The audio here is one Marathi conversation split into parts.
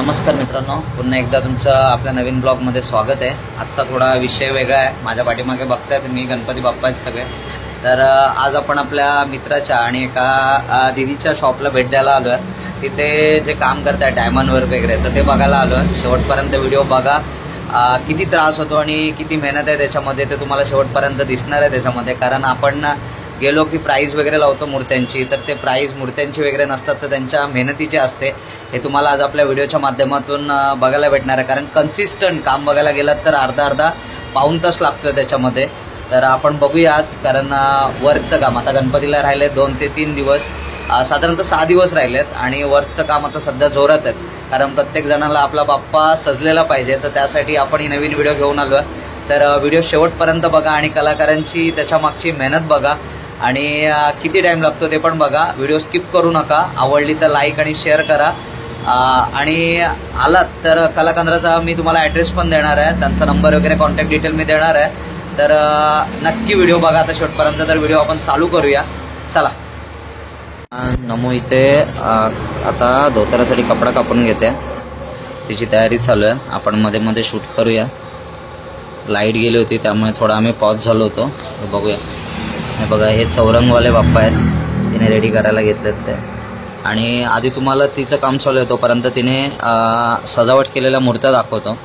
नमस्कार मित्रांनो, पुन्हा एकदा तुमचं आपल्या नवीन ब्लॉगमध्ये स्वागत आहे। आजचा थोडा विषय वेगळा आहे। माझ्या पाठीमागे बघताय तुम्ही गणपती बाप्पा आहेत सगळे। तर आज आपण आपल्या मित्राच्या आणि एका दीदीच्या शॉपला भेट द्यायला आलो आहे। तिथे जे काम करताय डायमंड वर्क वगैरे तर ते बघायला आलो आहे। शेवटपर्यंत व्हिडिओ बघा, किती त्रास होतो आणि किती मेहनत आहे त्याच्यामध्ये ते तुम्हाला शेवटपर्यंत दिसणार आहे त्याच्यामध्ये। कारण आपण गेलो की प्राईज वगैरे लावतो मूर्त्यांची, तर ते प्राईज मूर्त्यांची वगैरे नसतात, तर त्यांच्या मेहनतीचे असते। हे तुम्हाला आज आपल्या व्हिडिओच्या माध्यमातून बघायला भेटणार आहे। कारण कन्सिस्टंट काम बघायला गेलात तर अर्धा पाऊण तास लागतो त्याच्यामध्ये। तर आपण बघूया आज, कारण वर्कचं काम आता गणपतीला राहिले 2 ते 3 दिवस, साधारणतः 6 दिवस राहिलेत आणि वर्कचं काम आता सध्या जोरात आहे। कारण प्रत्येक जणाला आपला बाप्पा सजलेला पाहिजे, तर त्यासाठी आपण ही नवीन व्हिडिओ घेऊन आलो आहे। तर व्हिडिओ शेवटपर्यंत बघा आणि कलाकारांची त्याच्या मागची मेहनत बघा आणि किती टाइम लागतो ते पण बघा। व्हिडिओ स्किप करू नका। आवडली तर लाईक आणि शेअर करा। आणि आलात तर कलाकारांचा मी तुम्हाला ॲड्रेस पण देणार आहे, त्यांचा नंबर वगैरे कॉन्टॅक्ट डिटेल मी देणार आहे। तर नक्की व्हिडिओ बघा आता शेवटपर्यंत। तर व्हिडिओ आपण चालू करूया, चला। नमो इथे आता धोतरासाठी कपडा कापून घेते, तिची तयारी चालू आहे। आपण मध्ये मध्ये शूट करूया। लाईट गेली होती त्यामुळे थोडा आम्ही पॉज झालो होतो, बघूया। हे बघा, हे चौरंगवाले बाप्पा आहेत, तिने रेडी करायला घेतलेत ते। आणि आधी तुम्हाला तिचं काम चालू आहे तोपर्यंत तिने सजावट केलेल्या मूर्त्या दाखवतो।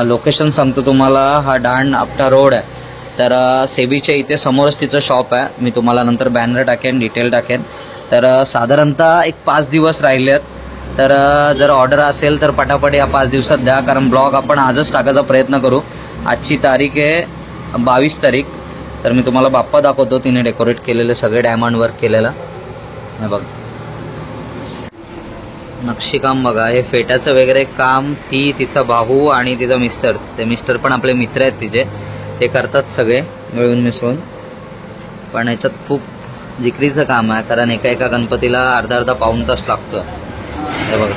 लोकेशन सांगतो तुम्हाला, हा डांड आपटा रोड आहे। तर सेबीच्या इथे समोरच तिचं शॉप आहे। मी तुम्हाला नंतर बॅनर टाकेन, डिटेल टाकेन। तर साधारणतः एक 5 दिवस राहिलेत। तर जर ऑर्डर असेल तर पटापट या 5 दिवसात द्या, कारण ब्लॉग आपण आजच टाकायचा प्रयत्न करू। आजची तारीख आहे 22 तारीख। तर मी तुम्हाला बाप्पा दाखवतो, तिने डेकोरेट केलेले सगळे डायमंड वर्क केलेलं। हे बघ, नक्षीकाम बघा, हे फेट्याचं वगैरे काम तिचा भाऊ आणि तिचा मिस्टर, ते मिस्टर पण आपले मित्र आहेत तिचे, ते करतात सगळे मिळून मिसळून। पण याच्यात खूप जिकरीचं काम आहे, कारण एका गणपतीला अर्धा पाऊण तास लागतो। हे बघा,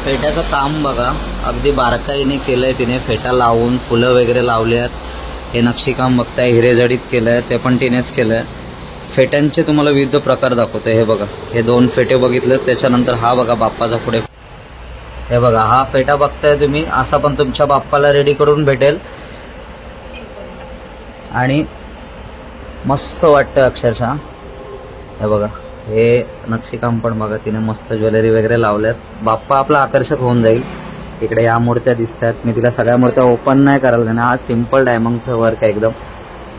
फेट्याचं काम बघा, अगदी बारकाईने केलंय तिने। फेटा लावून फुलं वगैरे लावली आहेत। हे नक्षीकाम बघताय, हिरेजडीत केलंय, ते पण तिनेच केलंय। फेट्यांचे तुम्हाला विविध प्रकार दाखवते। हे बघा, हे 2 फेटे बघितले, त्याच्यानंतर हा बघा बाप्पाचा पुढे। हे बघा, हा फेटा बघताय तुम्ही, असा पण तुमच्या बाप्पाला रेडी करून भेटेल आणि मस्त वाटतं अक्षरशः। हे बघा, हे नक्षीकाम पण बघा, तिने मस्त ज्वेलरी वगैरे लावल्यात। बाप्पा आपला आकर्षक होऊन जाईल। इकडे या मूर्त्या दिसतात, मी तिला सगळ्या मूर्त्या ओपन नाही करायला देणार। आज सिम्पल डायमंडचं वर्क आहे एकदम,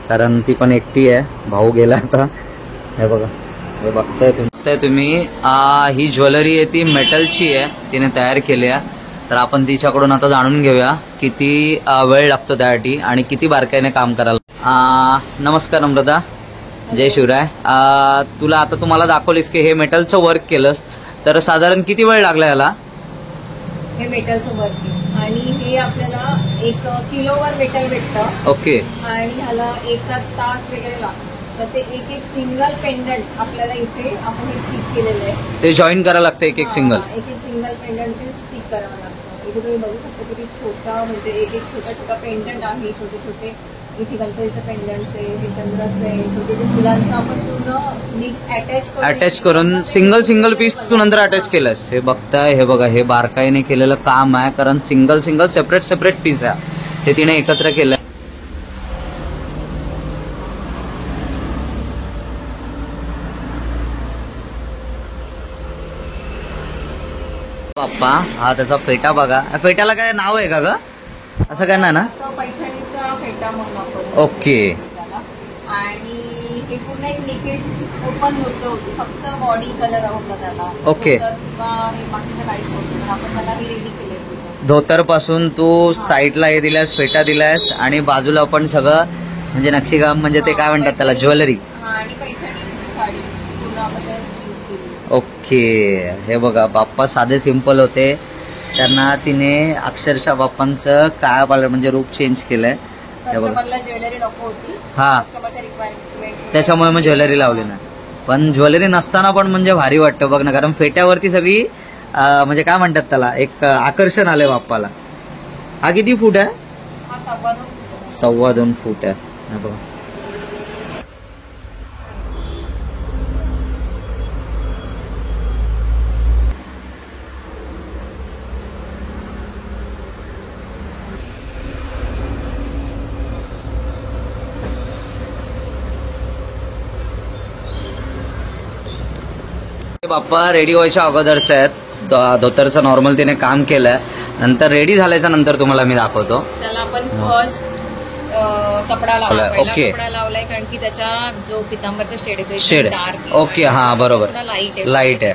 कारण ती पण एकटी आहे, भाऊ गेला आता। हे बघा, हे बघताय तुम्ही, ही ज्वेलरी आहे ती मेटलची आहे, तिने तयार केली आहे। तर आपण तिच्याकडून आता जाणून घेऊया किती वेळ लागतो त्यासाठी आणि किती बारकाईने काम करायला। नमस्कार नम्रता, जय शिवराय। तुला आता तुम्हाला दाखवलीस की हे मेटलचं वर्क केलंस, तर साधारण किती वेळ लागला याला? हे मेटलचं वर्क आणि हे आपल्याला 1 किलोवर मेटल भेटतं। ओके। आणि ह्याला 1 तास वगैरे लागतो। तर ते एक सिंगल पेंडंट आपल्याला इथे आपण हे स्टिक केलेलं आहे, ते जॉईन करायला लागतं। एक सिंगल पेंडंट ते स्टिक करावं लागतं। इथे तुम्ही बघू शकता किती छोटा, म्हणजे एक छोटा पेंडंट आहे, छोटे इथे गणपतीचं पेंडंट्स आहे, हे चंद्राचं आहे, छोटे फुलांचं आपण पूर्ण मिक्स अटॅच करून सिंगल पीस तू नंतर अटॅच केलंस। हे बघताय, हे बघा, हे बारकाईने केलेलं काम आहे, कारण सिंगल सेपरेट पीस आहे, ते तिने एकत्र केलंय। बाप्पा, हा त्याचा फेटा बघा। फेट्याला काय नाव आहे का ग? असं काय नाही ना? पैठणीचा फेटा म्हणून वापरतो। ओके। आणि हे पूर्ण एक निकेट ओपन मूर्त होती, फक्त बॉडी कलर होता त्याला। ओके। बाकीचं काहीच होतं, आपण त्याला हे रेडी केलंय। धोतर पासून तू साईडला हे दिलास, फेटा दिलास, आणि बाजूला पण सगळं म्हणजे नक्षीकाम, म्हणजे ते काय म्हणतात त्याला, ज्वेलरी आणि पैठणी साडी पूर्ण आपण यूज केली। ओके। हे बघा, बाप्पा साधे सिंपल होते, त्यांना तिने अक्षरशः बाप्पांचं काय पाहिलं म्हणजे रूप चेंज केलंय। कस्टमरला ज्वेलरी नको होती, हा, कस्टमरच्या रिक्वायरमेंट, त्याच्यामुळे मग ज्वेलरी लावली ना। पण ज्वेलरी नसताना पण म्हणजे भारी वाटतं बघ ना, कारण फेट्यावरती सगळी म्हणजे काय म्हणतात त्याला, एक आकर्षण आलंय बाप्पाला. हा किती फूट आहे? हा 2.25 फूट. 2.25 फूट आहे. हे बघा. बाप्पा रेडी व्हायच्या अगोदरच आहेत. धोतरचं नॉर्मल तिने काम केलंय, नंतर रेडी झाल्याच्या नंतर तुम्हाला मी दाखवतो. त्याला आपण फर्स्ट कपडा लावला. ओके. कपडा लावलाय कारण की त्याचा जो पितांबरचा शेड येतो शेड. ओके, हा बरोबर, लाईट आहे.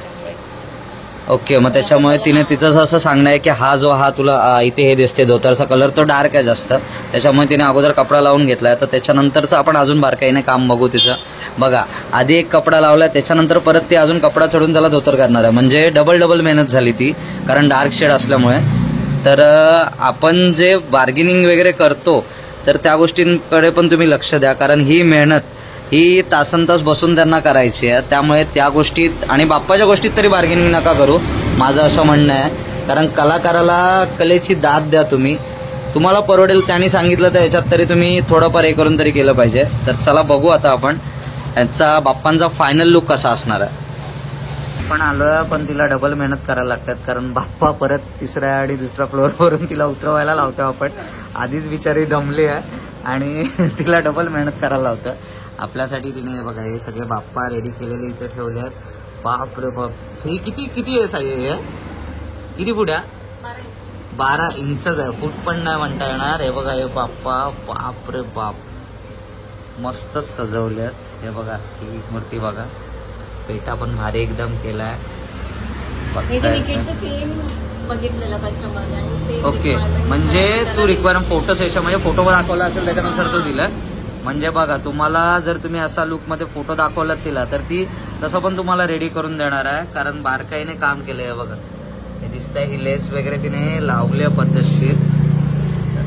ओके, मग त्याच्यामुळे तिने तिचं असं सांगणं आहे की हा तुला इथे हे दिसते धोतरचा कलर तो डार्क आहे जास्त, त्याच्यामुळे तिने अगोदर कपडा लावून घेतलाय. तर त्याच्यानंतरचं आपण अजून बारकाईने काम बघू तिचं. बघा, आधी एक कपडा लावलाय, त्याच्यानंतर परत ती अजून कपडा चढून त्याला धोतर करणार आहे. म्हणजे डबल मेहनत झाली ती, कारण डार्क शेड असल्यामुळे. तर आपण जे बार्गेनिंग वगैरे करतो तर त्या गोष्टींकडे पण तुम्ही लक्ष द्या, कारण ही मेहनत ही तासनतास बसून त्यांना करायची आहे. त्यामुळे त्या गोष्टीत आणि बाप्पाच्या गोष्टीत तरी बार्गेनिंग नका करू, माझं असं म्हणणं आहे. कारण कलाकाराला कलेची दाद द्या तुम्ही, तुम्हाला परवडेल. त्यांनी सांगितलं तर याच्यात तरी तुम्ही थोडंफार हे करून तरी केलं पाहिजे. तर चला बघू आता आपण यांचा बाप्पांचा फायनल लुक कसा असणार आहे. आपण आलोय, पण तिला डबल मेहनत करायला लागतात, कारण बाप्पा परत तिसऱ्या आणि दुसऱ्या फ्लोअरवरून तिला उतरवायला लावतो आपण. आधीच बिचारी दमली आहे आणि तिला डबल मेहनत करायला लावतं. आपल्यासाठी तिने बघा हे सगळे बाप्पा रेडी केलेले इथे ठेवले आहेत. बाप रे बाप, हे किती आहे साईज? हे किती फूट आहे? 12 इंचच आहे, फूट पण नाही म्हणता येणार. हे बघा हे बाप्पा, बाप रे बाप, मस्तच सजवल्यात. हे बघा ही मूर्ती बघा, पेटा पण भारी एकदम केलाय. ओके, म्हणजे तू रिक्वायरमेंट फोटो सेशन म्हणजे फोटो दाखवला असेल त्याच्यानुसार तू दिलं. म्हणजे बघा, तुम्हाला जर तुम्ही असा लुक मध्ये फोटो दाखवलात तिला तर ती तसं पण तुम्हाला रेडी करून देणार आहे, कारण बारकाईने काम केलंय. बघा हे दिसतंय, ही लेस वगैरे तिने लावली आहे पद्धतशीर.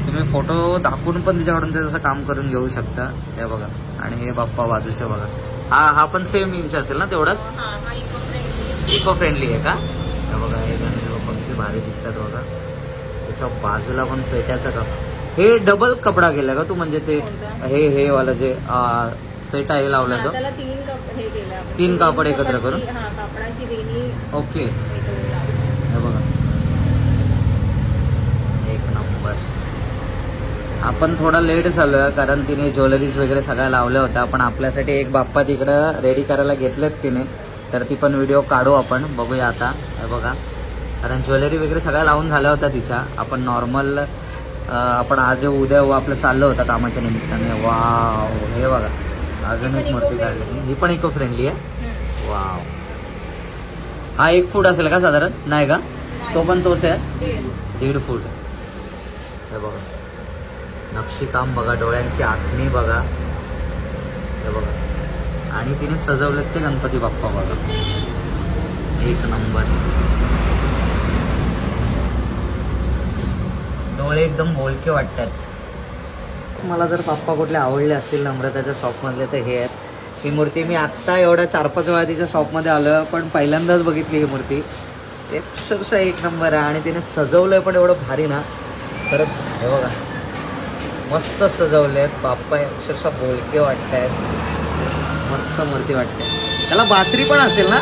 तुम्ही फोटो दाखवून पण तिच्याकडून ते तसं काम करून घेऊ शकता. हे बघा, आणि हे बाप्पा बाजूचे बघा, हा पण सेम इंच असेल ना तेवढाच? इको फ्रेंडली आहे का? हे बघा हे गणेश बाप्पा किती भारी दिसतात बघा. त्याच्या बाजूला पण पेट्याचं काम, हे डबल कपडा केला का तू? म्हणजे ते हे वाला जे फेटा हे लावला तो, 3 कापड एकत्र करून. ओके, हे बघा एक नंबर. आपण थोडा लेट झालोय, कारण तिने ज्वेलरीज वगैरे सगळ्या लावल्या होत्या. पण आपल्यासाठी एक बाप्पा तिकडं रेडी करायला घेतलेत तिने, तर ती पण व्हिडिओ काढू आपण, बघूया आता. हे बघा, कारण ज्वेलरी वगैरे सगळ्या लावून झाल्या होत्या तिच्या. आपण नॉर्मल आपण आज उद्या आपलं चाललं होतं कामाच्या निमित्ताने. वाव, हे बघा अजून एक मूर्ती काढली, ही पण इको फ्रेंडली आहे. वाव, हा 1 फूट असेल का साधारण? नाही का, तो पण तोच आहे, 1.5 फूट. हे बघा नक्षीकाम बघा, डोळ्यांची आखणी बघा. हे बघा, आणि तिने सजवलेत ते गणपती बाप्पा बघा, एक नंबर. डोळे एकदम बोलके वाटतात. मला जर बाप्पा कुठले आवडले असतील नम्रताच्या शॉपमधले तर हे आहेत. ही मूर्ती मी आत्ता एवढ्या 4-5 वेळा तिच्या शॉपमध्ये आलो, पण पहिल्यांदाच बघितली ही मूर्ती. अक्षरशः एक नंबर आहे, आणि तिने सजवलंय पण एवढं भारी ना, खरंच. हे बघा मस्त सजवले आहेत बाप्पा, अक्षरशः बोलके वाटत आहेत, मस्त मूर्ती वाटते. त्याला बासरी पण असेल ना?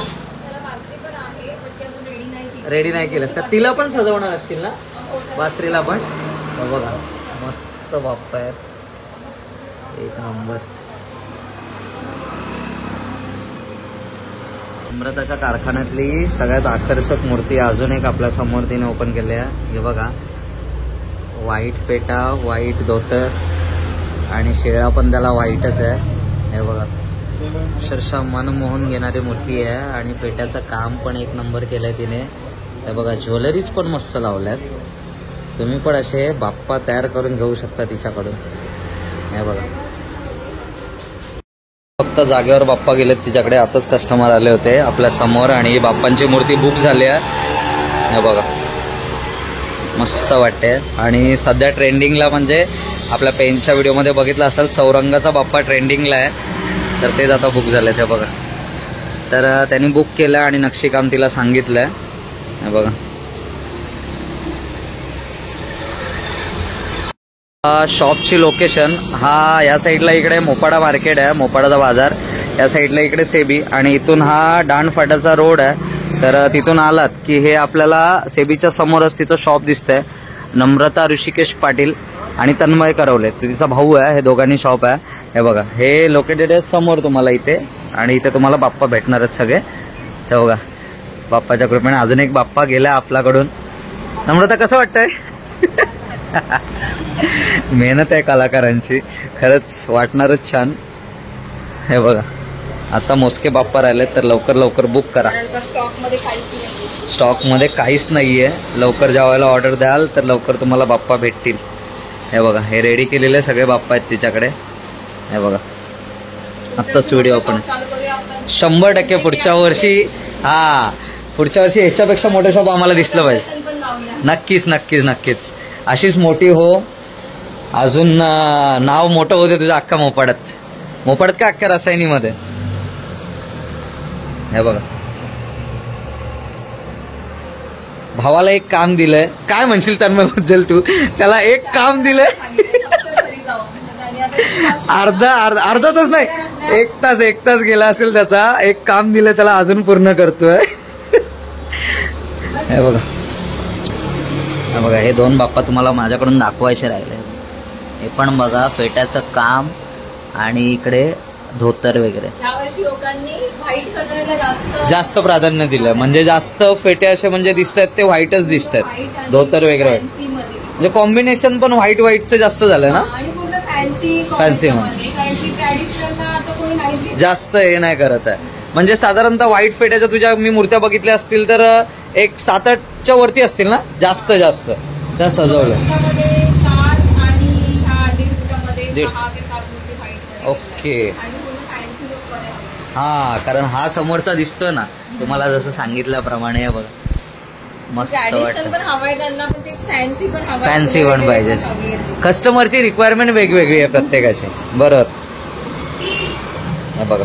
रेडी नाही केलंस का? तिला पण सजवणार असतील ना बासरीला पण? बघा मस्त बाप्पा आहेत, एक नंबर. अमृताच्या कारखान्यातली सगळ्यात आकर्षक मूर्ती अजून एक आपल्या समोर तिने ओपन केली आहे. हे बघा, व्हाईट पेटा, व्हाईट धोतर, आणि शेळा पण त्याला व्हाईटच आहे. हे बघा अक्षरशः मन मोहून घेणारी मूर्ती आहे, आणि पेट्याचं काम पण एक नंबर केलंय तिने. हे बघा ज्वेलरीज पण मस्त लावल्यात. तुम्ही पण असे बाप्पा तयार करून घेऊ शकता तिच्याकडून. हे बघा, फक्त जागेवर बाप्पा गेलेत तिच्याकडे. आताच कस्टमर आले होते आपल्या समोर, आणि बाप्पांची मूर्ती बुक झाली आहे. हे बघा मस्त वाटते. आणि सध्या ट्रेंडिंगला, म्हणजे आपल्या पेनच्या व्हिडिओमध्ये बघितलं असेल, चौरंगाचा बाप्पा ट्रेंडिंगला आहे, तर तेच आता बुक झाले. ते बघा तर त्यांनी बुक केलं आणि नक्षीकाम तिला सांगितलंय. हे बघा शॉपची लोकेशन हा या साईडला इकडे मोपाडा मार्केट आहे, मोपाडाचा बाजार या साईडला इकडे सेबी, आणि इथून हा दांडफाटाचा रोड आहे. तर तिथून आलात की हे आपल्याला सेबीच्या समोरच तिथं शॉप दिसतंय, नम्रता ऋषिकेश पाटील आणि तन्मय करवले तिचा भाऊ आहे, हे दोघांनी शॉप आहे. हे बघा हे लोकेटेड आहे समोर तुम्हाला इथे, आणि इथे तुम्हाला बाप्पा भेटणार आहेत सगळे. हे बघा बाप्पाच्या कृपेने अजून एक बाप्पा गेला आपल्याकडून. नम्रता कसं वाटतंय? मेहनत आहे कलाकारांची, खरंच वाटणारच छान. हे बघा आता मोजके बाप्पा राहिले, तर लवकर लवकर बुक करा. स्टॉकमध्ये काहीच नाहीये, लवकर जेवायला ऑर्डर द्याल तर लवकर तुम्हाला बाप्पा भेटतील. हे बघा हे रेडी केलेले सगळे बाप्पा आहेत तिच्याकडे. हे बघा आत्ताच व्हिडिओ आपण 100% पुढच्या वर्षी, हा पुढच्या वर्षी ह्याच्यापेक्षा मोठं शॉप आम्हाला दिसलं पाहिजे. नक्कीच नक्कीच नक्कीच अशीच मोठी हो, अजून नाव मोठं होते तुझं अख्खा मोपाड्यात का अख्ख्या रसायनीमध्ये. हे बघा भावाला एक काम दिलंय, काय म्हणशील तन्मय बद्दल तू? त्याला एक काम दिलंय, अर्धा तास नाही, एक तास गेला असेल त्याचा. एक काम दिलंय त्याला, अजून पूर्ण करतोय. हे बघा हे दोन बाप्पा तुम्हाला माझ्याकडून दाखवायचे राहिले. हे पण बघा फेट्याचं काम, आणि इकडे धोतर वगैरे. यावर्षी लोकांनी व्हाईट कलरला जास्त प्राधान्य दिलं, म्हणजे जास्त फेटे असे म्हणजे दिसत आहेत ते व्हाईटच दिसत आहेत, धोतर वगैरे. म्हणजे कॉम्बिनेशन पण व्हाईटचं जास्त झालं ना, फॅन्सी जास्त हे नाही करत आहे. म्हणजे साधारणतः व्हाईट फेट्याच्या तुझ्या मी मूर्त्या व्हाईटल्या असतील तर एक 7-8च्या वरती असतील ना, जास्त त्या सजवलं. ओके हा, कारण हा समोरचा दिसतोय ना तुम्हाला जसं सांगितल्याप्रमाणे. बघा मस्त वाटतं, फॅन्सी पण पाहिजे. कस्टमरची रिक्वायरमेंट वेगवेगळी आहे प्रत्येकाची, बरोबर. हे बघा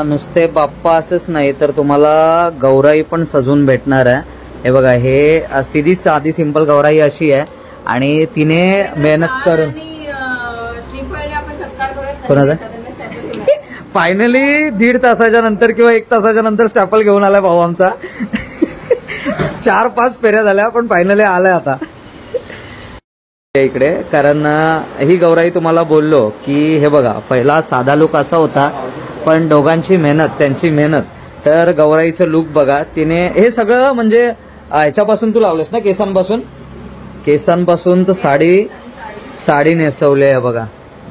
नुसते बाप्पा असंच नाही तर तुम्हाला गौराई पण सजून भेटणार आहे. हे बघा हे सीधी साधी सिंपल गौराई अशी आहे, आणि तिने मेहनत करून फायनली 1.5 तासाच्या नंतर किंवा 1 तासाच्या नंतर स्टॅपल घेऊन आलाय भाऊ आमचा. 4-5 फेऱ्या झाल्या पण फायनली आलाय आता इकडे. कारण ही गौराई तुम्हाला बोललो की हे बघा पहिला साधा लुक असा होता, पण दोघांची मेहनत, त्यांची मेहनत. तर गौराईचं लुक बघा, तिने हे सगळं म्हणजे ह्याच्यापासून तू लावलंस ना, केसांपासून तर साडी नेसवली आहे बघा,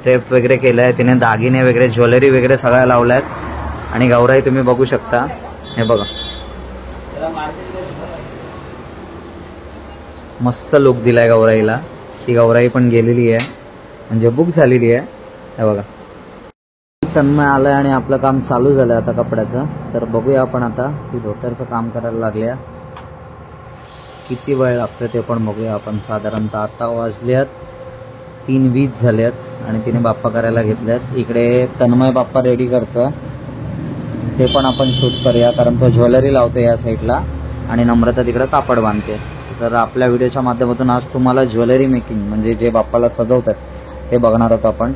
ड्रेप वगैरे केलंय तिने, दागिने वगैरे ज्वेलरी वगैरे सगळ्या लावल्यात. आणि गौराई तुम्ही बघू शकता, हे बघा मस्त लुक दिलाय गौराईला. ती गौराई पण गेलेली आहे, म्हणजे बुक झालेली आहे. हे बघा तन्मय आलाय आणि आपलं काम चालू झालं आता कपड्याचं. तर बघूया आपण आता, ती धोतरचं काम करायला लागल्या. किती वेळ लागतो ते पण बघूया आपण. साधारणतः आता वाजल्यात 3:20 झाल्यात आणि तिने बाप्पा करायला घेतल्यात. इकडे तन्मय बाप्पा रेडी करतोय, ते पण आपण शूट करूया, कारण तो ज्वेलरी लावतो या साईडला आणि नम्रता तिकडे कापड बांधते. तर आपल्या व्हिडिओच्या माध्यमातून आज तुम्हाला ज्वेलरी मेकिंग म्हणजे जे बाप्पाला सजवतात ते बघणार आहोत आपण.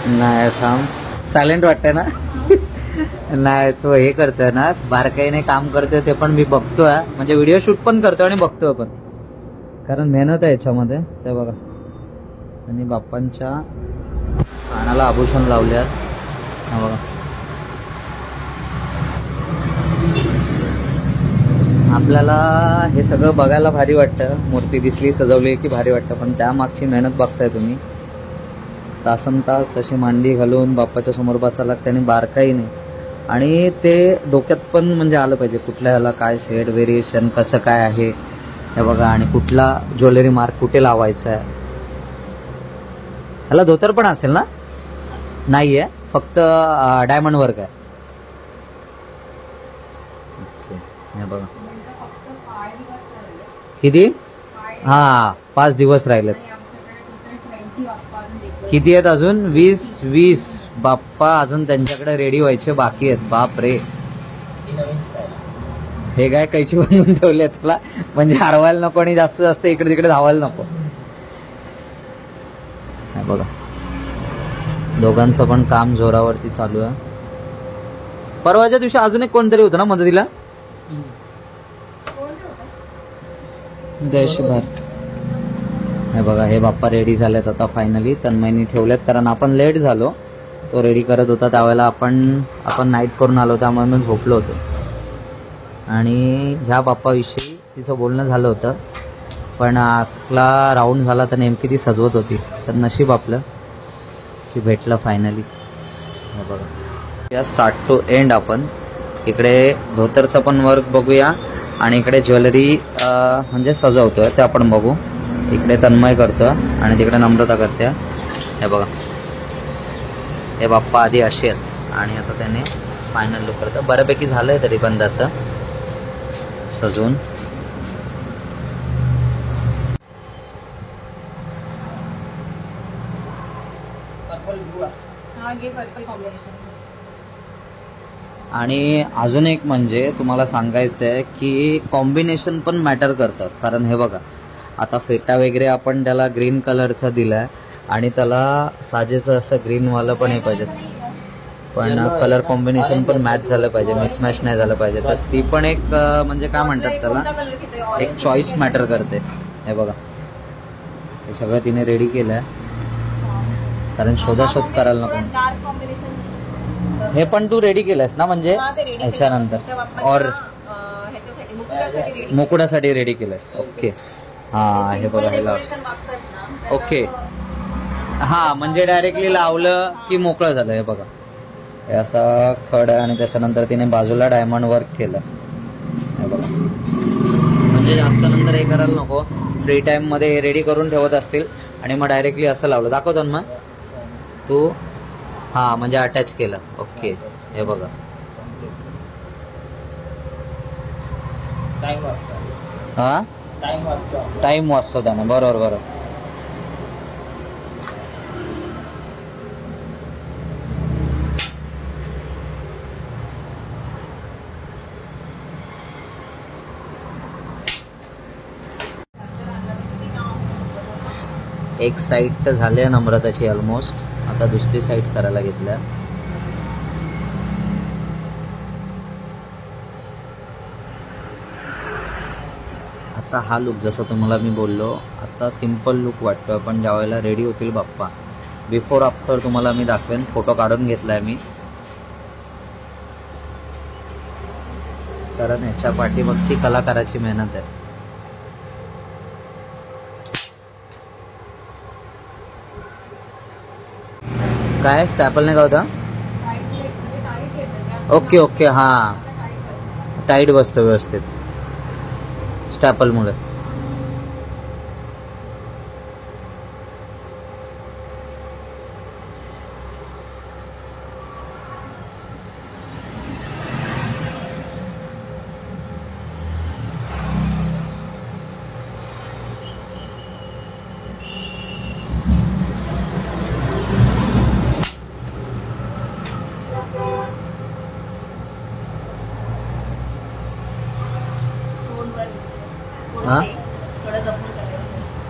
नाही थांब, सायलेंट वाटतंय ना. नाही तो हे करतोय ना, बारकाईने काम करतोय ते पण मी बघतोय, म्हणजे व्हिडिओ शूट पण करतोय आणि बघतोय पण, कारण मेहनत आहे याच्यामध्ये. ते बघा, आणि बाप्पांच्या कानाला आभूषण लावल्यात. हा बघा, आपल्याला हे सगळं बघायला भारी वाटतं, मूर्ती दिसली सजवली की भारी वाटतं, पण त्यामागची मेहनत बघताय तुम्ही. तासन तास अशी मांडी घालून बाप्पाच्या समोर बसायला लागते, आणि बारकाईने, आणि ते डोक्यात पण म्हणजे आलं पाहिजे कुठल्या ह्याला काय शेड व्हेरिएशन कसं काय आहे हे बघा, आणि कुठला ज्वेलरी मार्क कुठे लावायचा आहे. ह्याला धोतर पण असेल ना? नाहीये, फक्त डायमंड वर्क आहे. हे बघा किती, हा 5 दिवस राहिलेत. किती आहेत अजून? 20 बाप्पा अजून त्यांच्याकडे रेडी व्हायचे बाकी आहेत. बाप रे, हे काय कैची बनवून ठेवले तुला, म्हणजे हरवायला नको आणि जास्त जास्त इकडे तिकडे धावायला नको. बघा, दोघांचं पण काम जोरावरती चालू आहे. परवाच्या दिवशी अजून एक कोणतरी होतं ना मदतीला, देशभर. हे बघा, हे बाप्पा रेडी झालेत आता फायनली. तन्मयनी ठेवलेत कारण आपण लेट झालो, तो रेडी करत होता त्यावेळेला आपण नाईट करून आलो, त्यामुळे मी झोपलो होतो. आणि ह्या बाप्पाविषयी तिचं बोलणं झालं होतं, पण आपला राऊंड झाला तर नेमकी ती सजवत होती, तर नशीब आपलं की भेटलं फायनली. हे बघा, या स्टार्ट टू एंड आपण इकडे धोतरचं पण वर्क बघूया, आणि इकडे ज्वेलरी म्हणजे सजवतोय ते आपण बघू. इकडे तन्मय करतोय आणि तिकडे नम्रता करते. हे बघा, हे बाप्पा आधी असे आहेत आणि आता त्याने फायनल लुक करतं. बऱ्यापैकी झालंय तरी पण तसं सजून. आणि अजून एक म्हणजे तुम्हाला सांगायचं आहे की कॉम्बिनेशन पण मॅटर करतं, कारण हे बघा, आता फेटा वगैरे आपण त्याला ग्रीन कलरचा दिलाय, आणि त्याला साजेचं असं ग्रीनवालं पण हे पाहिजे, पण कलर कॉम्बिनेशन पण मॅच झालं पाहिजे, मिसमॅच नाही झालं पाहिजे. तर ती पण एक म्हणजे काय म्हणतात त्याला, एक चॉईस मॅटर करते. हे बघा, हे सगळं तिने रेडी केलंय, कारण शोधाशोध करायला नको. हे पण तू रेडी केलंयस ना, म्हणजे ह्याच्यानंतर और मुकुडासाठी रेडी केलंयस. ओके, हा हे बघा, हे लाव. ओके, हा म्हणजे डायरेक्टली लावलं की मोकळं झालं. हे बघा, हे असं खड, आणि त्याच्यानंतर तिने बाजूला डायमंड वर्क केलं. हे बघा, म्हणजे जास्त नंतर हे करायला नको, फ्री टाइम मध्ये रेडी करून ठेवत असतील आणि मग डायरेक्टली असं लावलं. दाखवतो ना मग तू, हा म्हणजे अटॅच केलं. ओके, हे बघा, हा टाइम वाचतो त्याने. बरोबर बरोबर. एक साईड तर झाली नम्रताची ऑलमोस्ट, आता दुसरी साईड करायला घेतल्या. आता हा लुक जसं तुम्हाला मी बोललो, आता सिम्पल लुक वाटतोय, पण ज्यावेळेला रेडी होतील बाप्पा, बिफोर आफ्टर तुम्हाला मी दाखवेन. फोटो काढून घेतलाय मी, कारण ह्याच्या पाठीमागची कलाकाराची मेहनत आहे. काय स्टॅपल नाही का होता? ओके ओके, हा टाईट बसतो व्यवस्थित स्टॅपलमुळे.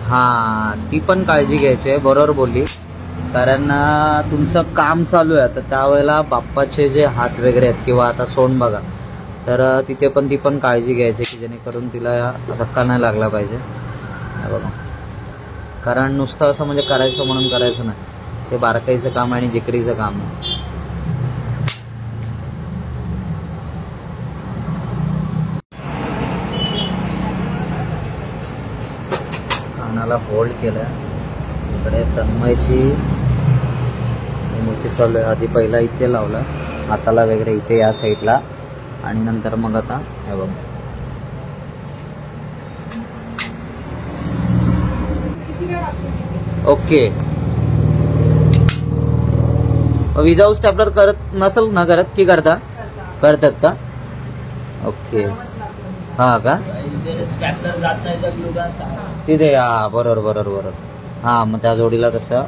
हा, ती पण काळजी घ्यायची आहे. बरोबर बोलली. कारण तुमचं काम चालू आहे तर त्यावेळेला बाप्पाचे जे हात वगैरे आहेत किंवा आता सोंड बघा, तर तिथे पण ती पण काळजी घ्यायची की जेणेकरून तिला धक्का नाही लागला पाहिजे. हे बघा, कारण नुसतं असं म्हणजे करायचं म्हणून करायचं नाही, ते बारकाईचं काम आहे आणि जिकरीचं काम आहे. कानाला होल्ड केलं. इकडे तन्मयची मूर्ती चालू आहे. आधी पहिला इथे लावला, हाताला वगैरे इथे या साईडला, आणि नंतर मग आता हे बघ. ओके, विजाऊ स्टॅपलर करत नसेल ना, करत की करता? करतात का? ओके, हा का? तिथे हा, बरोबर बरोबर बरोबर. हा, मग त्या जोडीला कसं,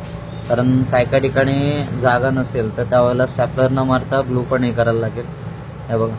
कारण काय काय ठिकाणी जागा नसेल तर त्यावेळेला स्टॅपलर न मारता ग्लू पण हे करायला लागेल. हे बघा,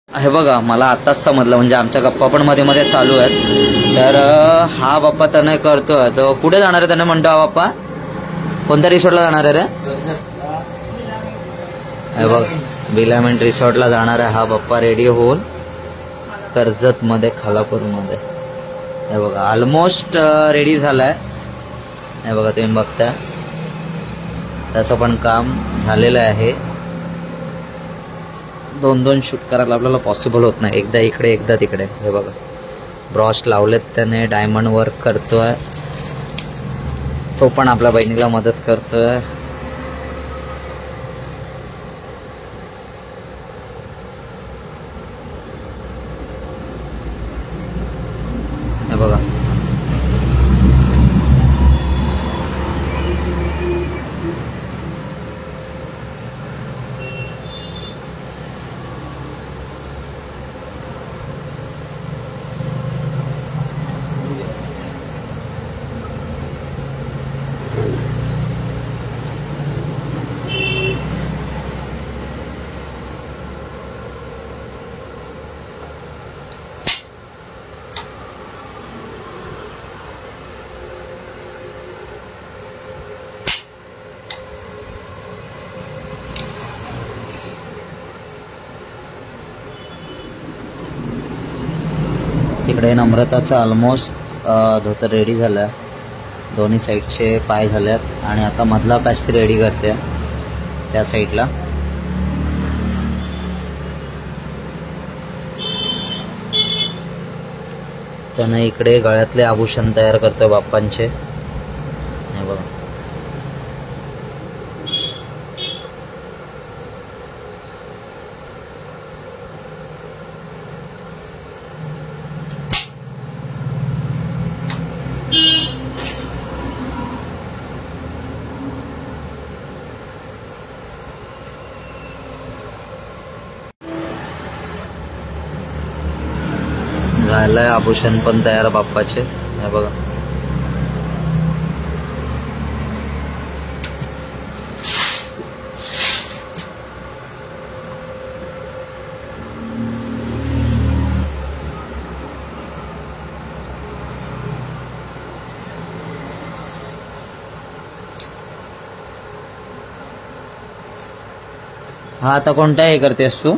हे बघा, मला आताच समजलं, म्हणजे आमच्या गप्पा पण मध्ये मध्ये चालू आहेत. तर हा बाप्पा त्याने करतोय, तो कुठे जाणार आहे त्याने म्हणतो? हा बाप्पा कोणत्या रिसॉर्टला जाणार आहे रे? हे बघ, बिलामेंट रिसॉर्टला जाणार आहे हा बाप्पा, रेडी होऊन कर्जत मध्ये, खालापूर मध्ये. हे बघा, ऑलमोस्ट रेडी झालाय. हे बघा, तुम्ही बघताय तसं पण काम झालेलं आहे. 2-2 शूट करायला आपल्याला पॉसिबल होत नाही, एकदा इकडे एकदा तिकडे. हे बघा, ब्रॉश लावलेत त्याने, डायमंड वर्क करतोय, तो पण आपल्या बहिणीला मदत करतोय. हे बघा, तिकडे नम्रताचा ऑलमोस्ट धोतर रेडी झाला, दोन्ही साईडचे पाय झाल्यात, आणि आता मधला पॅच रेडी करते त्या साईडला. त्यानं इकडे गळ्यातले आभूषण तयार करतोय बाप्पांचे. हे बघा, झालंय आभूषण पण तयार बाप्पाचे. हे बघा, हा आता कोणत्या हे करतेस तू?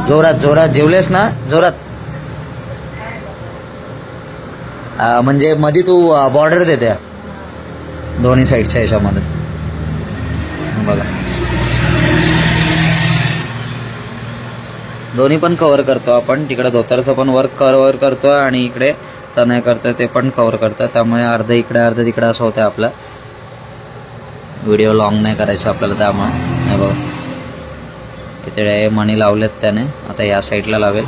जोरात जोरात जेवलेस ना, जोरात. म्हणजे मध्ये तू बॉर्डर देते. दोन्ही साईडच्या ह्याच्यामध्ये बघा, दोन्ही पण कव्हर करतो आपण. तिकडे धोतरचं पण वर्क कव्हर करतो आणि इकडे तनय करतो ते पण कव्हर करतो. त्यामुळे अर्ध इकडे अर्ध तिकडे असं होतं. आपला व्हिडिओ लॉंग नाही करायचा आपल्याला, त्यामुळे हे बघा इथे मणी लावलेत त्याने. आता या साईडला लावेल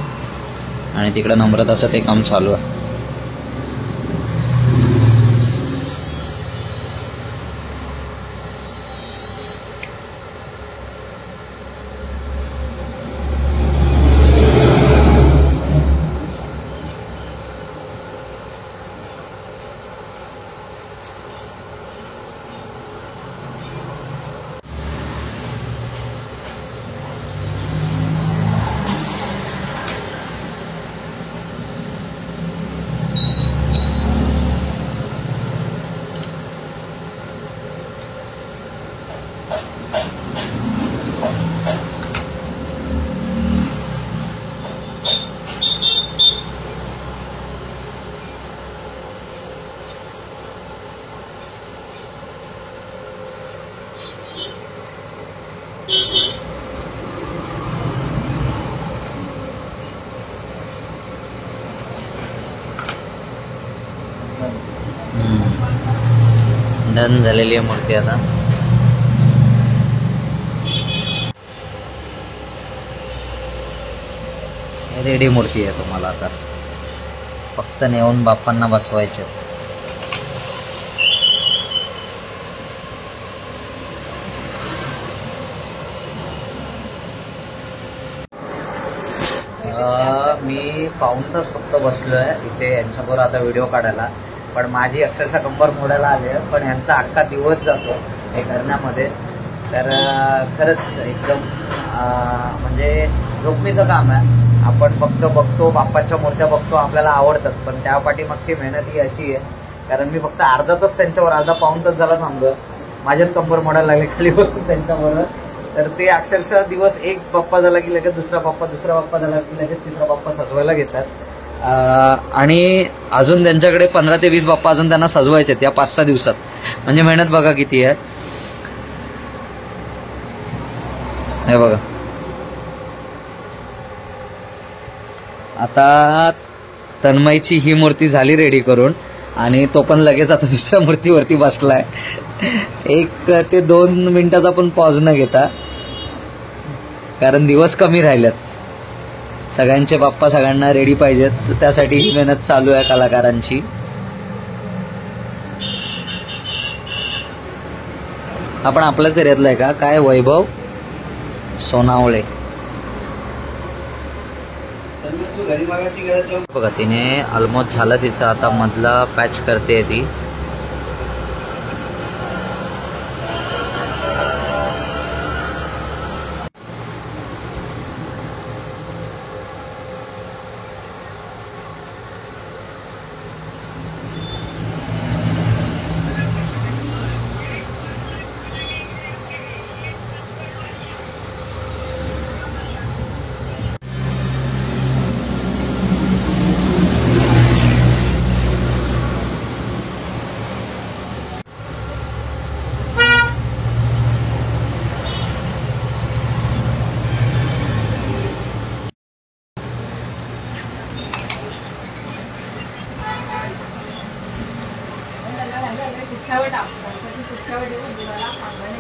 आणि तिकडे नम्रत असं ते काम चालू आहे. डन झालेली आहे मूर्ती आता. रेडी मूर्ती आहे तुम्हाला. आता फक्त नेऊन बाप्पांना बसवायचेत. मी पाऊण तास फक्त बसलो आहे इथे यांच्याबरोबर आता व्हिडिओ काढायला. पण माझी अक्षरशः कंबर मोडायला आली आहे. पण यांचा अख्खा दिवस जातो हे करण्यामध्ये. तर खरंच एकदम म्हणजे जोखमीचं काम आहे. आपण फक्त बघतो बाप्पाच्या मूर्त्या बघतो, आपल्याला आवडतात. पण त्या पाठीमागची मेहनत ही अशी आहे, कारण मी फक्त अर्धा तास त्यांच्यावर, अर्धा पाऊण तास झाला थांबलो. माझ्यात कंबर मोडायला लागली खाली बसून त्यांच्याबरोबर. तर ते अक्षरशः दिवस एक बाप्पा झाला की लगेच दुसरा बाप्पा झाला की लगेच तिसरा बाप्पा सजवायला घेतात. आणि अजून त्यांच्याकडे 15 ते 20 बाप्पा अजून त्यांना सजवायचे आहेत या 5-6 दिवसात. म्हणजे मेहनत बघा किती आहे. हे बघा आता तन्मयची ही मूर्ती झाली रेडी करून आणि तो पण लगेच आता दुसऱ्या मूर्तीवरती बसलाय. 1 ते 2 मिनिटाचा पण पॉज न घेता, कारण दिवस कमी राहिलेत. सगळ्यांचे बाप्पा सगळ्यांना रेडी पाहिजेत. त्यासाठी ही मेहनत चालू आहे कलाकारांची. आपण आपल्याच एरियातला आहे का काय? वैभव सोनावळे. बघा तिने ऑलमोस्ट झालं तिचं. आता मधला पॅच करते ती.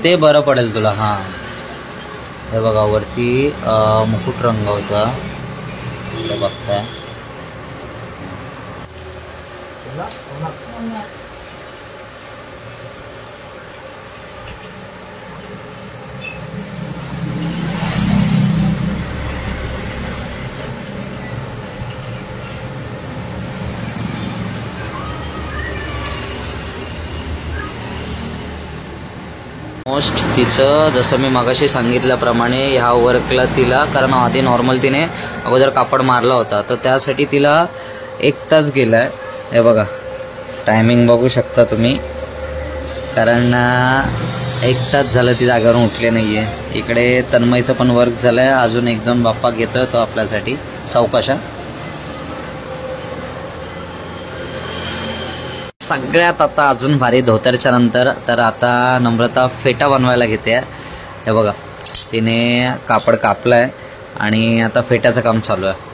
ते बरं पडेल तुला. हां हे बघा वरती मुकुट रंगवता बघताय. ऑलमोस्ट तिचं जसं मी मगाशी सांगितल्याप्रमाणे ह्या वर्कला तिला, कारण आधी नॉर्मल तिने अगोदर कापड मारला होता, तर त्यासाठी तिला 1 तास गेला आहे. हे बघा टायमिंग बघू शकता तुम्ही, कारण 1 तास झालं ती जागेवरून उठले नाही आहे. इकडे तन्मयचं पण वर्क झालं आहे. अजून एकदम बाप्पा घेतोय तो आपल्यासाठी सावकाशा. सगळ्यात आता अजून भारी धोतरच्या नंतर तर आता नम्रता फेटा बनवायला घेते. हे बघा, तिने कापड कापलाय आणि आता फेट्याचं काम चालू आहे.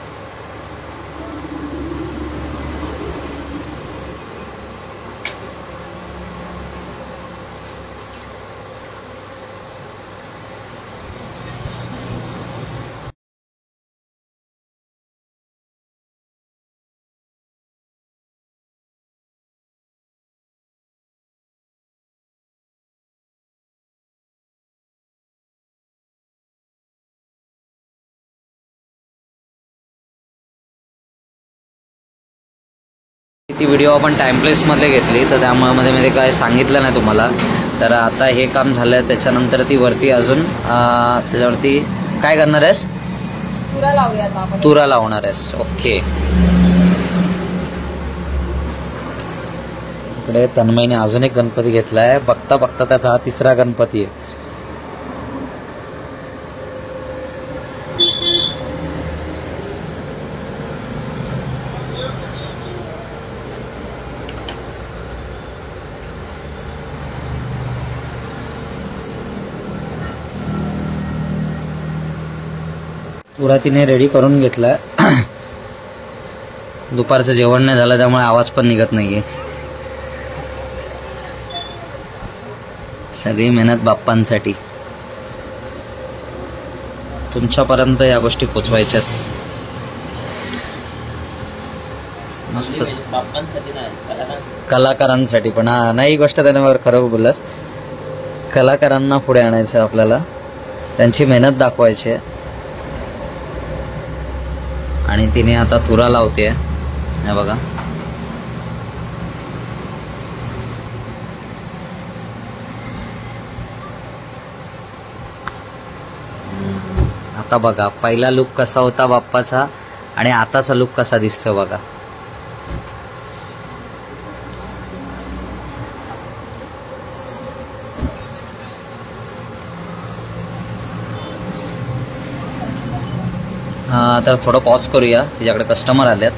ती व्हिडिओ आपण टाइमप्लेसमध्ये घेतली तर त्यामुळे मध्ये काय सांगितलं नाही तुम्हाला. तर आता हे काम झालं, त्याच्यानंतर ती वरती अजून त्याच्यावरती काय करणार आहेस? तुरा लावूया आता आपण. तुरा लावणार आहेस, ओके. इकडे तन्मयने अजून एक गणपती घेतलाय. बघता बघता त्याचा हा तिसरा गणपती आहे. पुरा तिने रेडी करून घेतलाय. दुपारचं जेवण नाही झालं त्यामुळे आवाज पण निघत नाहीये. सगळी मेहनत बाप्पांसाठी. तुमच्यापर्यंत या गोष्टी पोचवायच्यात. मस्त बाप्पांसाठी नाही, कलाकारांसाठी पण. हा नाही, गोष्ट त्याने खरं बोललास. कलाकारांना पुढे आणायचं आपल्याला, त्यांची मेहनत दाखवायची आहे. आणि तिने आता तुरा लावते. हे बघा, आता बघा पहिला लुक कसा होता बाप्पाचा आणि आताचा लुक कसा दिसतोय बघा. तर थोडं पॉज करूया, तिच्याकडे कस्टमर आलेत,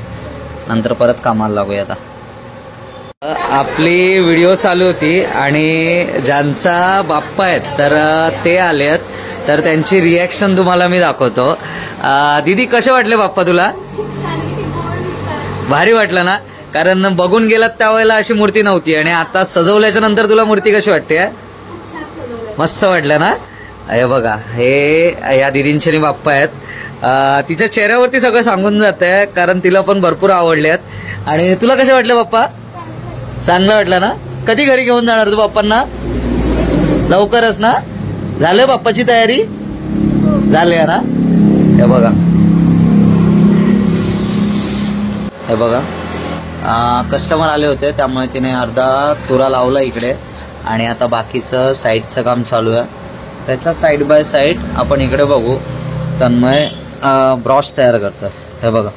नंतर परत कामाला लागूया. आता आपली व्हिडिओ चालू होती आणि ज्यांचा बाप्पा आहेत तर ते आलेत, तर त्यांची रिॲक्शन तुम्हाला मी दाखवतो. दीदी कसे वाटले बाप्पा तुला? भारी वाटलं ना? कारण बघून गेलात त्यावेळेला अशी मूर्ती नव्हती आणि आता सजवल्याच्या नंतर तुला मूर्ती कशी वाटते? मस्त वाटलं ना? हे बघा, हे या दीदींचे बाप्पा आहेत. तिच्या चेहऱ्यावरती सगळं सांगून जात आहे, कारण तिला पण भरपूर आवडले आहेत. आणि तुला कसे वाटले बाप्पा? चांगलं वाटलं ना? कधी घरी घेऊन जाणार तू बाप्पांना? लवकरच ना? झालं बाप्पाची तयारी? झाली आहे ना? हे बघा, हे बघा, कस्टमर आले होते त्यामुळे तिने अर्धा तुरा लावला इकडे आणि आता बाकीचं साईडचं काम चालू आहे. त्याच्या साईड बाय साईड आपण इकडे बघू, तन्मय ब्रॉश तयार करतात. हे बघा,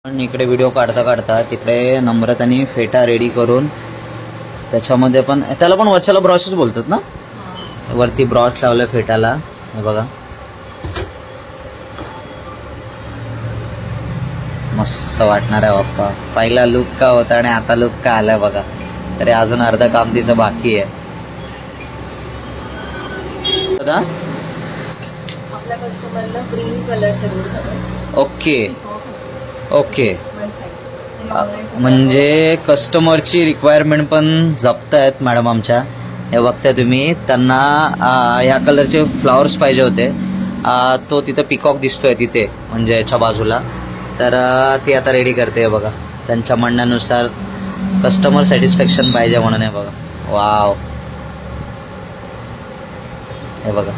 पण इकडे व्हिडिओ काढता काढता तिकडे नम्रतानी फेटा रेडी करून त्याच्यामध्ये पण, त्याला पण वरच्याला ब्रॉशच बोलतात ना? वरती ब्रॉश लावलं फेटाला. हे बघा, मस्त वाटणार आहे बाप्पा. पहिला लुक का होता आणि आता लुक का आलाय बघा. तरी अजून अर्धा काम तिचं बाकी आहे. आपल्या कस्टमरला ग्रीन कलर. ओके ओके, म्हणजे कस्टमरची रिक्वायरमेंट पण जपतायत मॅडम आमच्या. हे बघताय तुम्ही, त्यांना ह्या कलरचे फ्लॉवर्स पाहिजे होते. तो तिथं पिकॉक दिसतोय तिथे, म्हणजे याच्या बाजूला. तर ती आता रेडी करते बघा. त्यांच्या म्हणण्यानुसार कस्टमर सॅटिस्फॅक्शन पाहिजे म्हणून. हे बघा, वाव, हे बघा.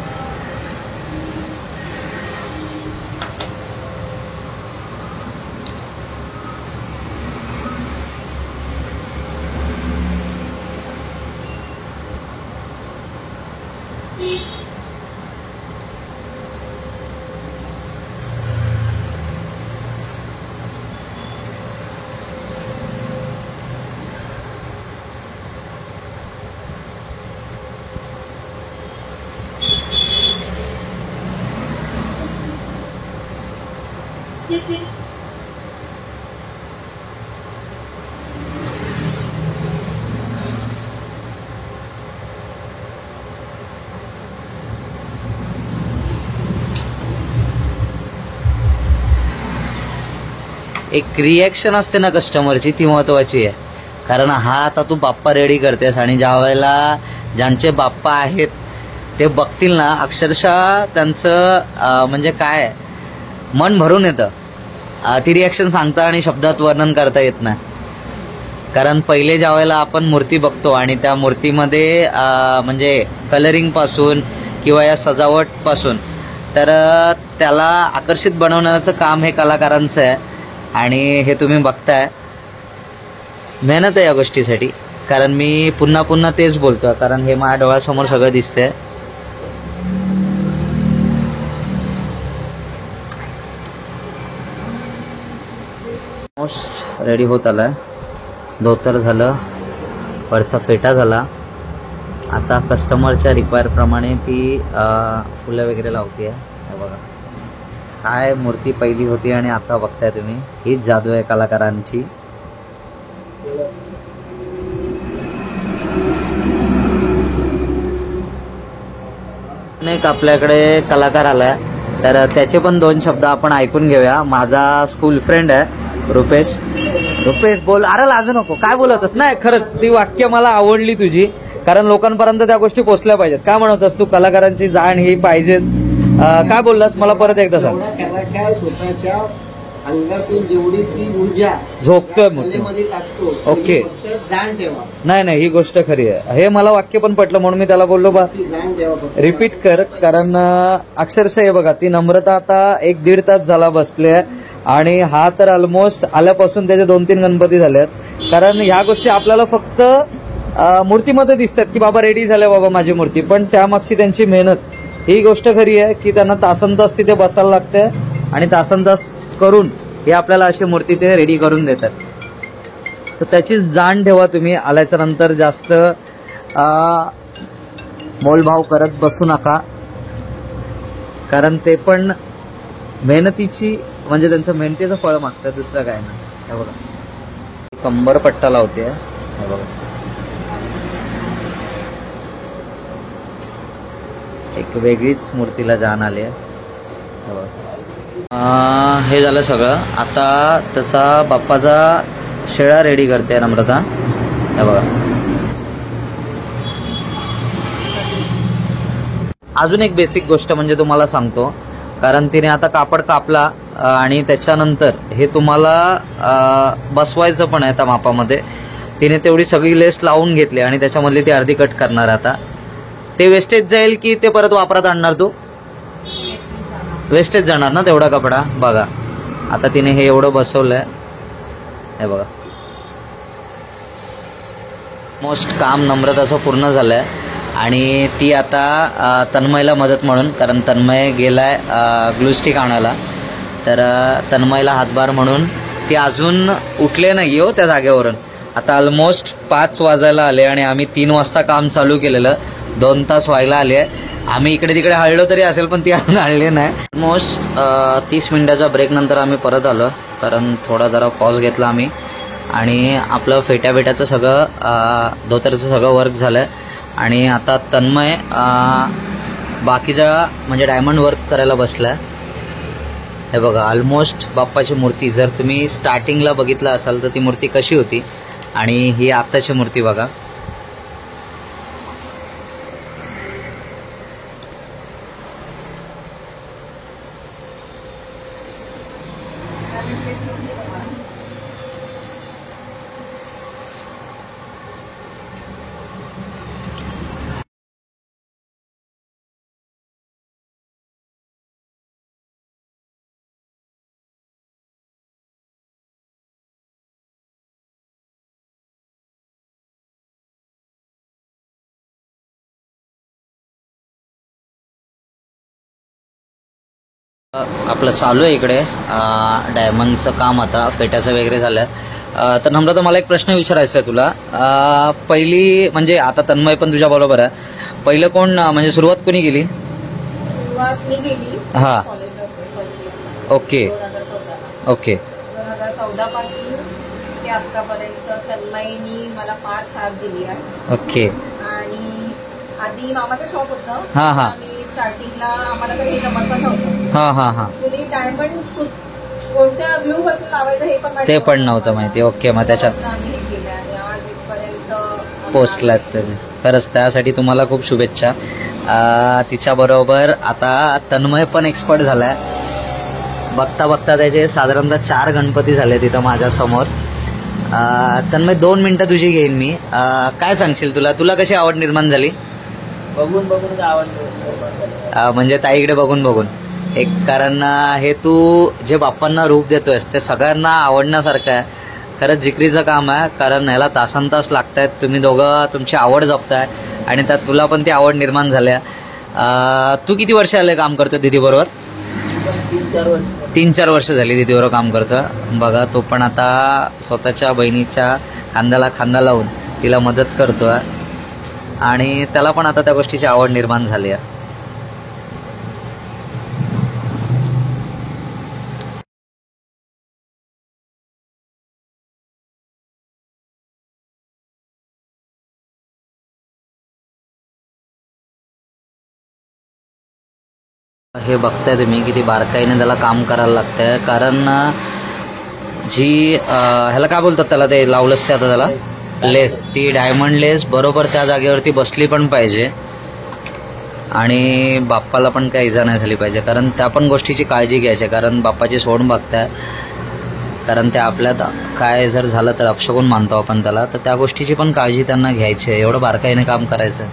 एक रिॲक्शन असते ना कस्टमरची, ती महत्वाची आहे. कारण हा आता तू बाप्पा रेडी करतेस आणि ज्या वेळेला ज्यांचे बाप्पा आहेत ते बघतील ना, अक्षरशः त्यांचं म्हणजे काय मन भरून येतं. ती रिॲक्शन सांगता आणि शब्दात वर्णन करता येत नाही. कारण पहिले ज्या वेळेला आपण मूर्ती बघतो आणि त्या मूर्तीमध्ये म्हणजे कलरिंग पासून किंवा या सजावट पासून, तर त्याला आकर्षित बनवण्याचं काम हे कलाकारांचं आहे. आणि हे तुम्ही बघताय, मेहनत आहे या गोष्टीसाठी. कारण मी पुन्हा पुन्हा तेच बोलतो, कारण हे माझ्या डोळ्यासमोर सगळं दिसतंय. ऑलमोस्ट रेडी होत आलाय. धोतर झालं, वरचा फेटा झाला. आता कस्टमरच्या रिक्वायर प्रमाणे ती फुलं वगैरे लावते. हे बघा, काय मूर्ती पहिली होती आणि आता बघताय तुम्ही. हीच जादू आहे कलाकारांची. एक आपल्याकडे कलाकार आलाय, तर त्याचे पण 2 शब्द आपण ऐकून घेऊया. माझा स्कूल फ्रेंड आहे रुपेश. रुपेश, बोल. अरे लाजू नको, काय बोलतस? नाही, खरंच ती वाक्य मला आवडली तुझी, कारण लोकांपर्यंत त्या गोष्टी पोहोचल्या पाहिजेत. काय म्हणतस तू? कलाकारांची जाण ही पाहिजेच. काय बोललास मला परत एकदा सांग. कलाकार स्वतःच्या अंगातून जेवढी ती ऊर्जा झोकतोय मूर्तीमध्ये टाकतो, ओके. जाण ठेवा. नाही, ही गोष्ट खरी आहे. हे मला वाक्य पण पटलं म्हणून मी त्याला बोललो बा जाण ठेवा, रिपीट कर. कारण अक्षरशः हे बघा, ती नम्रता आता 1-1.5 तास झाला बसली आहे आणि हा तर ऑलमोस्ट आल्यापासून त्याचे 2-3 गणपती झालेत. कारण ह्या गोष्टी आपल्याला फक्त मूर्तीमध्ये दिसतात की बाबा रेडी झाल्या बाबा माझी मूर्ती, पण त्यामागची त्यांची मेहनत ही गोष्ट खरी आहे की त्यांना तासनतास तिथे बसायला लागते आणि तासनतास करून हे आपल्याला अशी मूर्ती ते रेडी करून देतात. तर त्याचीच जाण ठेवा तुम्ही. आल्याच्या नंतर जास्त मोलभाव करत बसू नका, कारण ते पण मेहनतीची म्हणजे त्यांचं मेहनतीचं फळ मागतात, दुसरं काय नाही. हे बघा, कंबर पट्टा लावते. हे बघा, एक वेगळीच मूर्तीला जाण आली आहे. हे झालं सगळं. आता त्याचा बाप्पाचा शेळा रेडी करते नम्रता. हे बघा, अजून एक बेसिक गोष्ट म्हणजे तुम्हाला सांगतो, कारण तिने आता कापड कापला आणि त्याच्यानंतर हे तुम्हाला बसवायचं पण आहे त्या मापामध्ये. तिने तेवढी सगळी लेस लावून घेतली आणि त्याच्यामधली ती अर्धी कट करणार. आता ते वेस्टेज जाईल की ते परत वापरात आणणार? तू वेस्टेज जाणार ना तेवढा कपडा. बघा, आता तिने हे एवढं बसवलंय. हे बघा, मोस्ट काम नम्रताचं पूर्ण झालंय आणि ती आता तन्मयला मदत म्हणून, कारण तन्मय गेलाय ग्लूस्टिक आणायला, तर तन्मयला हातभार म्हणून ती अजून उठले नाही हो त्या जागेवरून. आता ऑलमोस्ट 5 वाजायला आले आणि आम्ही 3 वाजता काम चालू केलेलं. 2 तास व्हायला आले. आम्ही इकडे तिकडे हळलो तरी असेल, पण ती अजून हळली नाही. ऑलमोस्ट 30 मिनिटाच्या ब्रेक नंतर आम्ही परत आलो, कारण थोडा जरा पॉज घेतला आम्ही आणि आपलं फेट्याचं सगळं धोतरचं सगळं वर्क झालं आणि आता तन्मय बाकीचा म्हणजे डायमंड वर्क करायला बसलाय. हे बघा, ऑलमोस्ट बाप्पाची मूर्ती जर तुम्ही स्टार्टिंगला बघितलं असाल तर ती मूर्ती कशी होती आणि ही आत्ताची मूर्ती बघा. आपलं चालू आहे इकडे डायमंडचं काम, आता फेट्याचं वगैरे झालं. तर नम्रता, मला एक प्रश्न विचारायचा आहे तुला. पहिली म्हणजे आता तन्मय पण तुझ्या बरोबर आहे, पहिलं कोण म्हणजे सुरुवात कोणी केली? सुरुवात मी केली हा. कॉलेजला फर्स्ट इयरला ओके 2014ला. ओके 2014 पासून ते आतापर्यंत तन्मयीनी मला फार साथ दिली आहे. ओके. आणि आधी मामाचं शॉप होतं. हा, हा. आणि स्टार्टिंगला आम्हाला काही जमत पण नव्हतं. हां हां हां. ऍक्च्युली डायमंड कोणत्या ग्लू पासून लावायचं हे पण ते पण नव्हतं माहिती. ओके, मग त्याच्यात आम्ही हे केलं आणि आज इथपर्यंत पोचलात तुम्ही. खरंच त्यासाठी तुम्हाला खूप शुभेच्छा. तिच्याबरोबर आता तन्मय पण एक्सपर्ट झालाय. बघता बघता त्याचे साधारणतः 4 गणपती झाले तिथं माझ्या समोर. तन्मय 2 मिनिटं तुझी घेईन मी. काय सांगशील, तुला कशी आवड निर्माण झाली? बघून बघून आवडलं. म्हणजे ताईकडे बघून बघून एक, कारण हे तू जे बाप्पांना रूप देतोयस ते सगळ्यांना आवडण्यासारखं आहे. खरंच जिकरीचं काम आहे, कारण ह्याला तासनतास लागतायत. तुम्ही दोघं तुमची आवड जपताय आणि त्यात तुला पण ती आवड निर्माण झाल्या. तू किती वर्ष आले काम करतो दीदी बरोबर? 3-4 वर्ष झाली दीदी बरोबर काम करतं. बघा, तो पण आता स्वतःच्या बहिणीच्या खांद्याला खांदा लावून तिला मदत करतोय आणि त्याला पण आता त्या गोष्टीची आवड निर्माण झाली आहे. हे बघताय तुम्ही किती बारकाईने त्याला काम करायला लागतंय, कारण जी ह्याला काय बोलतात, त्याला ते लावलंच ते आता त्याला लेस, ती डायमंड लेस बरोबर त्या जागेवरती बसली पण पाहिजे आणि बाप्पाला पण काही इजा नाही झाली पाहिजे, कारण त्या पण गोष्टीची काळजी घ्यायची. कारण बाप्पाची सोड बघताय, कारण ते आपल्यात काय जर झालं तर अपशगुन मानतो आपण त्याला, तर त्या गोष्टीची पण काळजी त्यांना घ्यायची आहे. एवढं बारकाईने काम करायचं.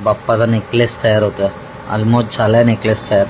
बाप्पाचा नेकलेस तयार होतोय, ऑलमोस्ट झालाय नेकलेस तयार.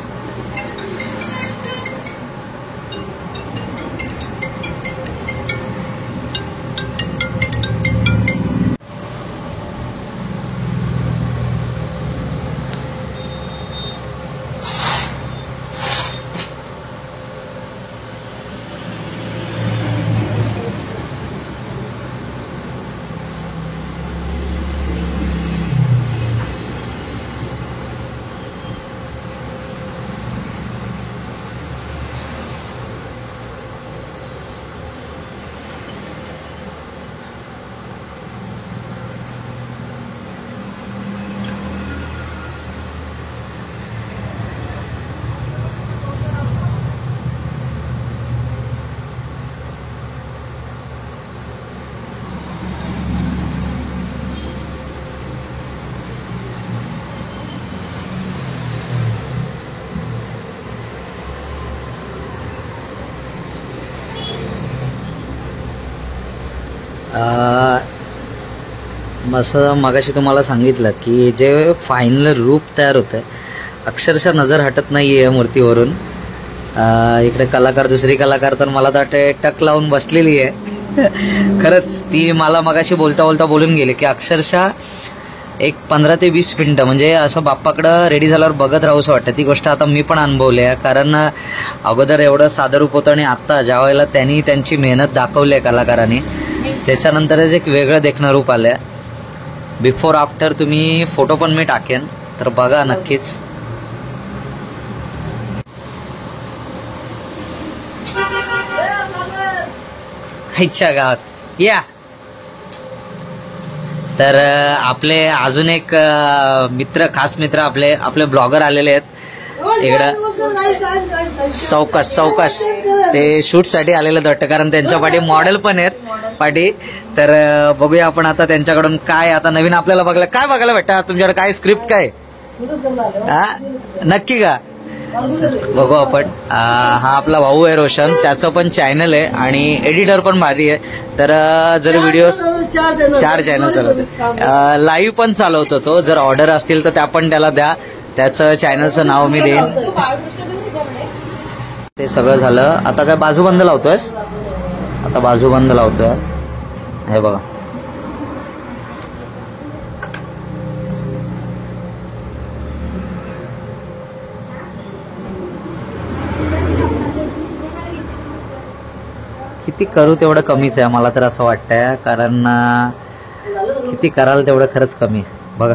असं मगाशी तुम्हाला सांगितलं की जे फायनल रूप तयार होतं अक्षरशः नजर हटत नाही आहे मूर्तीवरून. इकडे कलाकार, दुसरी कलाकार तर मला तर वाटते टक लावून बसलेली आहे. खरंच ती मला मगाशी बोलता बोलता बोलून गेली की अक्षरशः एक 15 ते 20 मिनिटं म्हणजे असं बाप्पाकडं रेडी झाल्यावर बघत राहूसं वाटतं. ती गोष्ट आता मी पण अनुभवली आहे, कारण अगोदर एवढं साधं रूप होतं आणि आत्ता ज्या वेळेला त्यांनी त्यांची मेहनत दाखवली आहे कलाकारांनी, त्याच्यानंतरच एक वेगळं देखणं रूप आलं. बिफोर आफ्टर तुम्ही फोटो पण मी टाकेन, तर बघा नक्कीच. इच्छा गावात या. तर आपले अजून एक मित्र, खास मित्र आपले ब्लॉगर आलेले आहेत. इकडं सावकाश ते शूट साठी आलेलं वाटतं, कारण त्यांच्या पाठी मॉडेल पण आहेत पाठी. तर बघूया आपण आता त्यांच्याकडून काय आता नवीन आपल्याला बघायला भेटतं. तुमच्याकडे काय स्क्रिप्ट काय हा नक्की का बघू आपण. हा आपला भाऊ आहे रोशन, त्याचं पण चॅनल आहे आणि एडिटर पण भारी आहे. तर जर व्हिडिओ 4 चॅनल चालवतो, लाईव्ह पण चालवतो तो. जर ऑर्डर असतील तर त्या पण त्याला द्या, त्याचं चॅनलचं नाव मी देईन. ते सगळं झालं. आता काय बाजूबंद लावतोय, आता बाजूबंद लावतोय. हे बघा किती करू तेवढं कमीच आहे, मला तर असं वाटतंय. कारण किती कराल तेवढं खरंच कमी आहे. बघा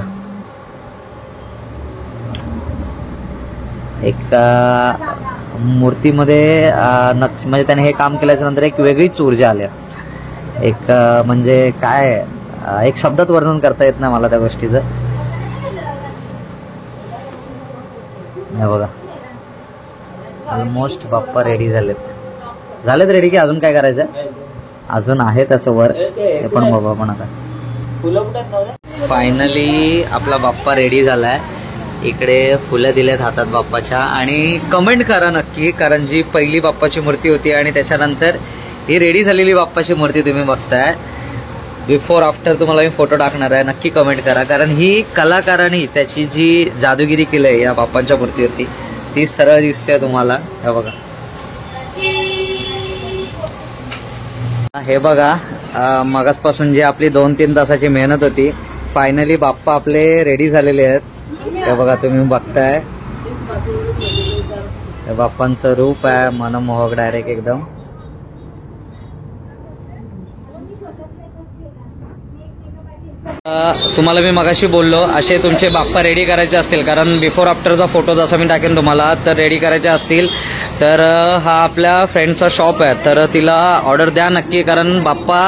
एक मूर्तीमध्ये म्हणजे त्याने हे काम केल्याच्या नंतर एक वेगळीच ऊर्जा आली. एक म्हणजे काय एक शब्दात वर्णन करता येत नाही मला त्या गोष्टीचं. हे बघा ऑलमोस्ट बाप्पा रेडी झालेत रेडी की अजून काय करायचं, अजून आहे तसं वर, ते पण बघू आपण. आता फायनली आपला बाप्पा रेडी झालाय. इकडे फुलं दिलेत हातात बाप्पाच्या. आणि कमेंट करा नक्की, कारण जी पहिली बाप्पाची मूर्ती होती आणि त्याच्यानंतर ही रेडी झालेली बाप्पाची मूर्ती तुम्ही बघताय, बिफोर आफ्टर तुम्हाला मी फोटो टाकणार आहे. नक्की कमेंट करा, कारण ही कलाकारांनी त्याची जी जादूगिरी केली आहे या बाप्पांच्या मूर्तीवरती ती सरळ दिसते तुम्हाला. हे बघा, हे बघा मगाचपासून जी आपली 2-3 तासाची मेहनत होती, फायनली बाप्पा आपले रेडी झालेले आहेत. हे बघा तुम्ही बघताय, हे बाप्पांचं रूप आहे मनमोहक डायरेक्ट एकदम. तुम्हाला मी मगाशी बोललो असे तुमचे बाप्पा रेडी करायचे असतील, कारण बिफोर आफ्टरचा फोटो जसा मी टाकेन तुम्हाला, तर रेडी करायचे असतील तर हा आपल्या फ्रेंडचा शॉप आहे, तर तिला ऑर्डर द्या नक्की. कारण बाप्पा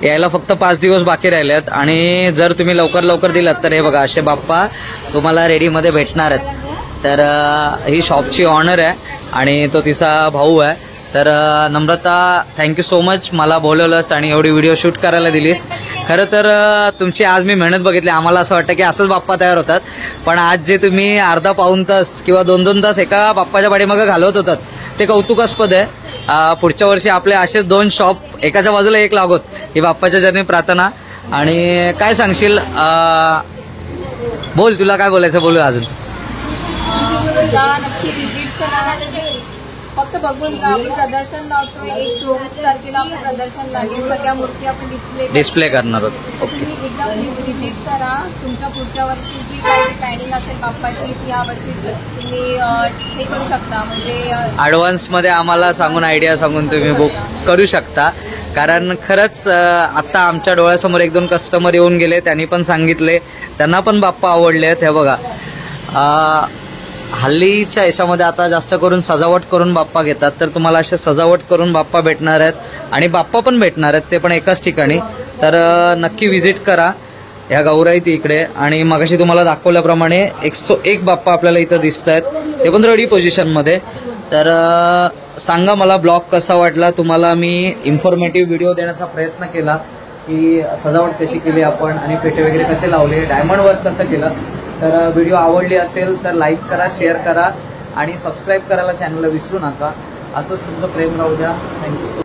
यायला फक्त 5 दिवस बाकी राहिलेत आणि जर तुम्ही लवकर दिलात तर हे बघा असे बाप्पा तुम्हाला रेडीमध्ये भेटणार आहेत. तर ही शॉपची ऑनर आहे आणि तो तिचा भाऊ आहे. तर नम्रता, थँक्यू सो मच मला बोलवलंस आणि एवढी व्हिडिओ शूट करायला दिलीस. खरं तर तुमची आज मी मेहनत बघितली, आम्हाला असं वाटतं की असंच बाप्पा तयार होतात, पण आज जे तुम्ही अर्धा पाऊण तास किंवा 2-2 तास एका बाप्पाच्या पाठीमागे घालवत होतात ते कौतुकास्पद आहे. पुढच्या वर्षी आपले असे 2 शॉप एकाच्या बाजूला एक लागोत, ही बाप्पाच्या चरणी प्रार्थना. आणि काय सांगशील, बोल तुला काय बोलायचं, बोलू अजून. नक्की विजिट करा, फक्त बघून जा. आपण प्रदर्शन लावतोय 24 तारखेला आपण प्रदर्शन लागेल, सगळ्या मूर्ती आपण डिस्प्ले करणार आहोत. तुम्ही एकदा प्लीज विजिट करा. तुमच्या पुढच्या वर्षीची काही प्लॅनिंग असेल बाप्पाची ती या वर्षी तुम्ही हे करू शकता, म्हणजे ॲडव्हान्समध्ये आम्हाला सांगून आयडिया सांगून तुम्ही बुक करू शकता. कारण खरंच आता आमच्या डोळ्यासमोर 1-2 कस्टमर येऊन गेले, त्यांनी पण सांगितले त्यांना पण बाप्पा आवडलेत. हे बघा हल्लीच्या याच्यामध्ये आता जास्त करून सजावट करून बाप्पा घेतात, तर तुम्हाला असे सजावट करून बाप्पा भेटणार आहेत आणि बाप्पा पण भेटणार आहेत, ते पण एकाच ठिकाणी. तर नक्की व्हिजिट करा. ह्या गौराईत इकडे, आणि मगाशी तुम्हाला दाखवल्याप्रमाणे 101 बाप्पा आपल्याला इथं दिसत आहेत, ते पण रेडी पोझिशनमध्ये. तर सांगा मला ब्लॉग कसा वाटला तुम्हाला. मी इन्फॉर्मेटिव्ह व्हिडिओ देण्याचा प्रयत्न केला की सजावट कशी केली आपण आणि फेटे वगैरे कसे लावले, डायमंड वर्क कसं केलं. तर व्हिडिओ आवडली असेल तर लाईक करा, शेअर करा आणि सबस्क्राईब करायला चॅनलला विसरू नका. असंच तुमचं प्रेम राहू द्या. Thank you so